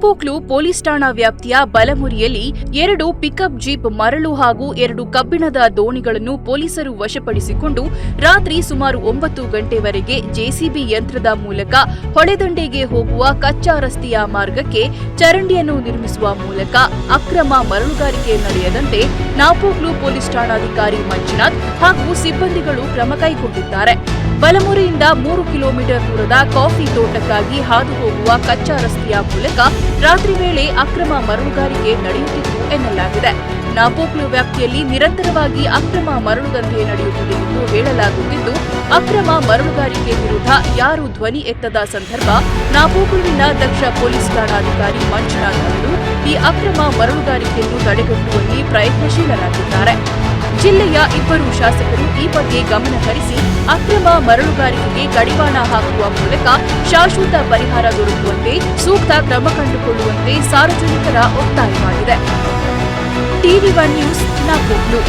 Napoklu police ಠಾಣಾ ವ್ಯಾಪ್ತಿಯ ಬಲಮುರಿಯಲ್ಲಿ 2 pickup jeep ಮರಳು ಹಾಗೂ 2 ಕಬ್ಬಿಣದ ದೋಣಿಗಳನ್ನು ಪೊಲೀಸರು ವಶಪಡಿಸಿಕೊಂಡು ರಾತ್ರಿ ಸುಮಾರು 9 ಗಂಟೆವರೆಗೆ ಜೆಸಿಬಿ ಯಂತ್ರದ ಮೂಲಕ ಹೊಳೆದಂಡೆಗೆ ಹೋಗುವ ಕಚ್ಚಾ ರಸ್ತೆಯ ಮಾರ್ಗಕ್ಕೆ ಚರಂಡಿಯನ್ನು ನಿರ್ಮಿಸುವ ಮೂಲಕ ಅಕ್ರಮ ಮರಳುಗಾರಿಕೆ ನಡೆಯದಂತೆ ನಾಪೋಕ್ಲು ಪೊಲೀಸ್ ಠಾಣಾಧಿಕಾರಿ ಮಂಜುನಾಥ್ ಹಾಗೂ ಸಿಬ್ಬಂದಿಗಳು ಕ್ರಮ ಕೈಗೊಂಡಿದ್ದಾರೆ. ಬಲಮುರಿಯಿಂದ 3 ಕಿಲೋಮೀಟರ್ ದೂರದ ಕಾಫಿ ತೋಟಕ್ಕಾಗಿ ಹಾದು ಹೋಗುವ ಕಚ್ಚಾ ರಸ್ತೆಯ ಮೂಲಕ ರಾತ್ರಿ ವೇಳೆ ಅಕ್ರಮ ಮರಳುಗಾರಿಕೆ ನಡೆಯುತ್ತಿತ್ತು ಎನ್ನಲಾಗಿದೆ. ನಾಪೋಕ್ಲು ವ್ಯಾಪ್ತಿಯಲ್ಲಿ ನಿರಂತರವಾಗಿ ಅಕ್ರಮ ಮರಳು ದಂಧೆ ನಡೆಯುತ್ತಿದೆ ಎಂದು ಹೇಳಲಾಗುತ್ತಿದ್ದು, ಅಕ್ರಮ ಮರಳುಗಾರಿಕೆ ವಿರುದ್ಧ ಯಾರೂ ಧ್ವನಿ ಎತ್ತದ ಸಂದರ್ಭ ನಾಪೋಕ್ಲುವಿನ ದಕ್ಷ ಪೊಲೀಸ್ ಠಾಣಾಧಿಕಾರಿ ಮಂಜುನಾಥ್ ಅವರು ಈ ಅಕ್ರಮ ಮರಳುಗಾರಿಕೆಯನ್ನು ತಡೆಗಟ್ಟುವಲ್ಲಿ ಪ್ರಯತ್ನಶೀಲರಾಗಿದ್ದಾರೆ. ಜಿಲ್ಲೆಯ 2 ಶಾಸಕರು ಈ ಬಗ್ಗೆ ಗಮನ ಹರಿಸಿ ಅಕ್ರಮ ಮರಳುಗಾರಿಕೆಗೆ ಕಡಿವಾಣ ಹಾಕುವ ಮೂಲಕ ಶಾಶ್ವತ ಪರಿಹಾರ ದೊರಕುವಂತೆ ಸೂಕ್ತ ಕ್ರಮ ಕಂಡುಕೊಳ್ಳುವಂತೆ ಸಾರ್ವಜನಿಕರ ಒತ್ತಾಯವಾಗಿದೆ. ಟಿವಿ1 ನ್ಯೂಸ್ ನಾಪೋಕ್ಲು.